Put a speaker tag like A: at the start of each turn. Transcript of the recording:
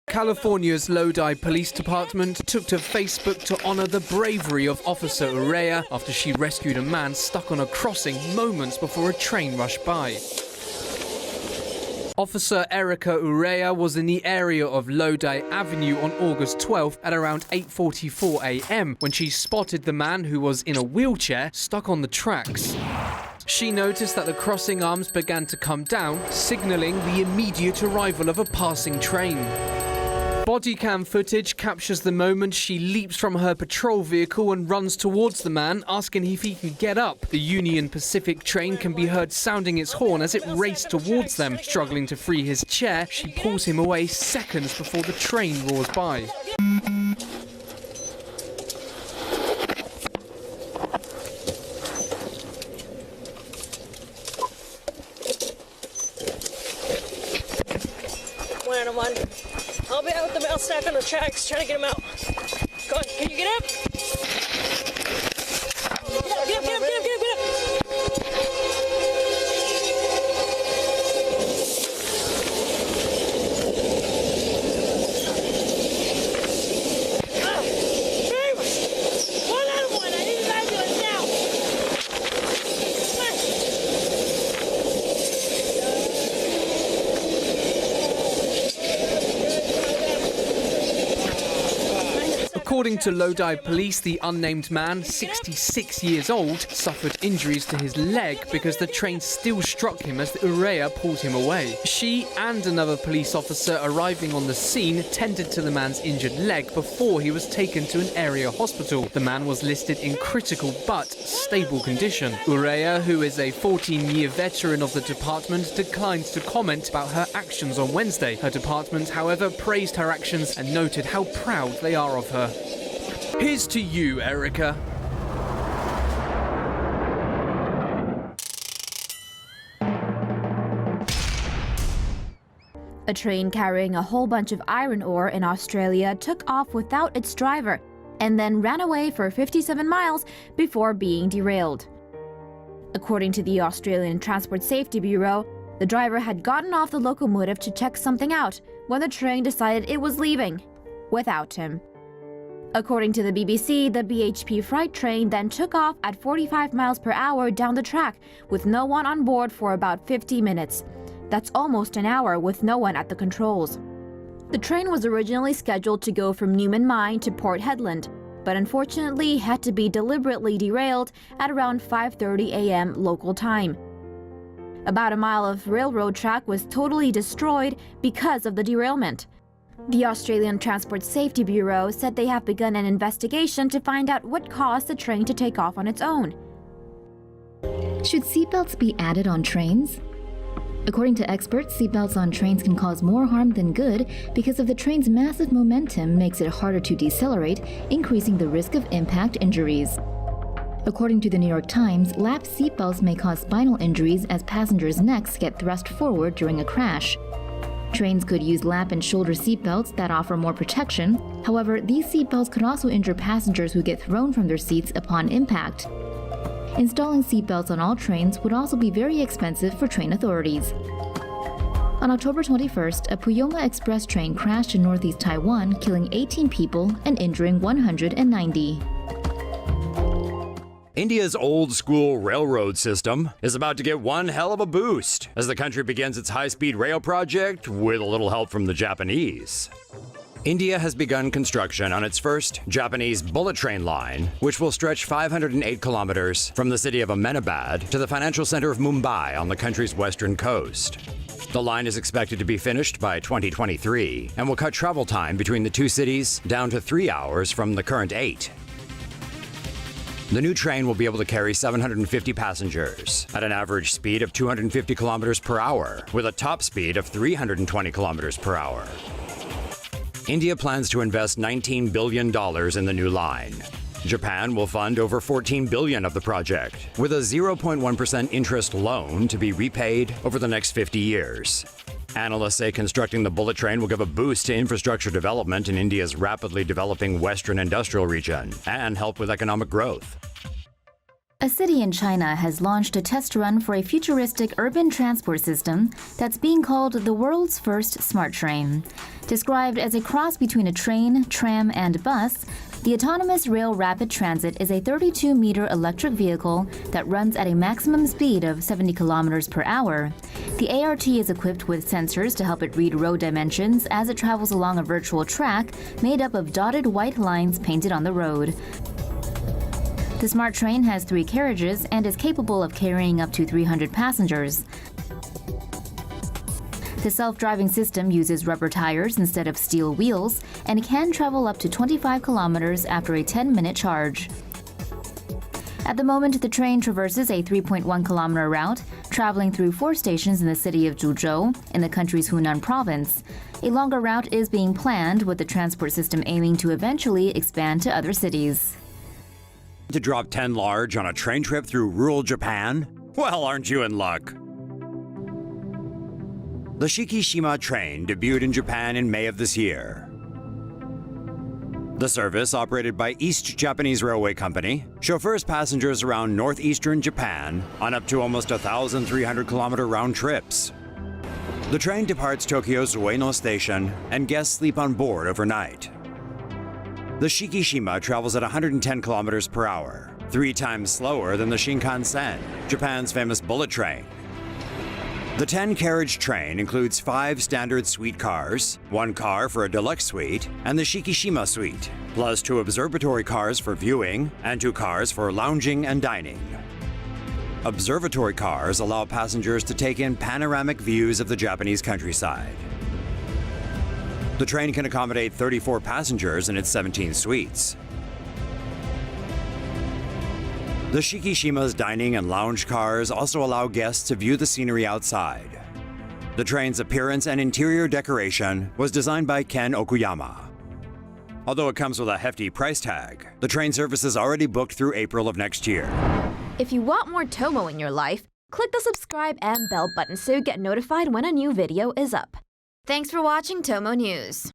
A: California's Lodi Police Department took to Facebook to honor the bravery of Officer Urea after she rescued a man stuck on a crossing moments before a train rushed by. Officer Erica Urea was in the area of Lodi Avenue on August 12th at around 8:44 a.m. when she spotted the man who was in a wheelchair stuck on the tracks. She noticed that the crossing arms began to come down, signaling the immediate arrival of a passing train. Bodycam footage captures the moment she leaps from her patrol vehicle and runs towards the man, asking if he can get up. The Union Pacific train can be heard sounding its horn as it raced towards them. Struggling to free his chair, she pulls him away seconds before the train roars by.
B: One. I'll be out with the mail stack on the tracks, trying to get him out. Go on, can you get up? Get up. One out of one, I need you guys to do it now.
A: According to Lodi police, the unnamed man, 66 years old, suffered injuries to his leg because the train still struck him as the Urea pulled him away. She and another police officer arriving on the scene tended to the man's injured leg before he was taken to an area hospital. The man was listed in critical but stable condition. Urea, who is a 14-year veteran of the department, declined to comment about her actions on Wednesday. Her department, however, praised her actions and noted how proud they are of her. Here's to you, Erica.
C: A train carrying a whole bunch of iron ore in Australia took off without its driver and then ran away for 57 miles before being derailed. According to the Australian Transport Safety Bureau, the driver had gotten off the locomotive to check something out when the train decided it was leaving without him. According to the BBC, the BHP freight train then took off at 45 miles per hour down the track with no one on board for about 50 minutes. That's almost an hour with no one at the controls. The train was originally scheduled to go from Newman Mine to Port Hedland, but unfortunately had to be deliberately derailed at around 5:30 a.m. local time. About a mile of railroad track was totally destroyed because of the derailment. The Australian Transport Safety Bureau said they have begun an investigation to find out what caused the train to take off on its own.
D: Should seatbelts be added on trains? According to experts, seatbelts on trains can cause more harm than good because of the train's massive momentum makes it harder to decelerate, increasing the risk of impact injuries. According to the New York Times, lapsed seatbelts may cause spinal injuries as passengers' necks get thrust forward during a crash. Trains could use lap and shoulder seatbelts that offer more protection. However, these seatbelts could also injure passengers who get thrown from their seats upon impact. Installing seatbelts on all trains would also be very expensive for train authorities. On October 21st, a Puyoma Express train crashed in northeast Taiwan, killing 18 people and injuring 190.
E: India's old-school railroad system is about to get one hell of a boost as the country begins its high-speed rail project with a little help from the Japanese. India has begun construction on its first Japanese bullet train line, which will stretch 508 kilometers from the city of Ahmedabad to the financial center of Mumbai on the country's western coast. The line is expected to be finished by 2023 and will cut travel time between the two cities down to 3 hours from the current 8. The new train will be able to carry 750 passengers at an average speed of 250 kilometers per hour, with a top speed of 320 kilometers per hour. India plans to invest $19 billion in the new line. Japan will fund over $14 billion of the project, with a 0.1% interest loan to be repaid over the next 50 years. Analysts say constructing the bullet train will give a boost to infrastructure development in India's rapidly developing western industrial region and help with economic growth.
D: A city in China has launched a test run for a futuristic urban transport system that's being called the world's first smart train. Described as a cross between a train, tram, and bus, the autonomous rail rapid transit is a 32-meter electric vehicle that runs at a maximum speed of 70 kilometers per hour. The ART is equipped with sensors to help it read road dimensions as it travels along a virtual track made up of dotted white lines painted on the road. The smart train has 3 carriages and is capable of carrying up to 300 passengers. The self-driving system uses rubber tires instead of steel wheels and can travel up to 25 kilometers after a 10-minute charge. At the moment, the train traverses a 3.1-kilometer route, traveling through 4 stations in the city of Zhuzhou in the country's Hunan province. A longer route is being planned, with the transport system aiming to eventually expand to other cities.
E: To drop 10 large on a train trip through rural Japan? Well, aren't you in luck? The Shikishima train debuted in Japan in May of this year. The service, operated by East Japanese Railway Company, chauffeurs passengers around northeastern Japan on up to almost 1,300-kilometer round trips. The train departs Tokyo's Ueno station, and guests sleep on board overnight. The Shikishima travels at 110 kilometers per hour, 3 times slower than the Shinkansen, Japan's famous bullet train. The 10-carriage train includes 5 standard suite cars, 1 car for a deluxe suite, and the Shikishima suite, plus 2 observatory cars for viewing and 2 cars for lounging and dining. Observatory cars allow passengers to take in panoramic views of the Japanese countryside. The train can accommodate 34 passengers in its 17 suites. The Shikishima's dining and lounge cars also allow guests to view the scenery outside. The train's appearance and interior decoration was designed by Ken Okuyama. Although it comes with a hefty price tag, the train service is already booked through April of next year.
C: If you want more Tomo in your life, click the subscribe and bell button so you get notified when a new video is up. Thanks for watching Tomo News.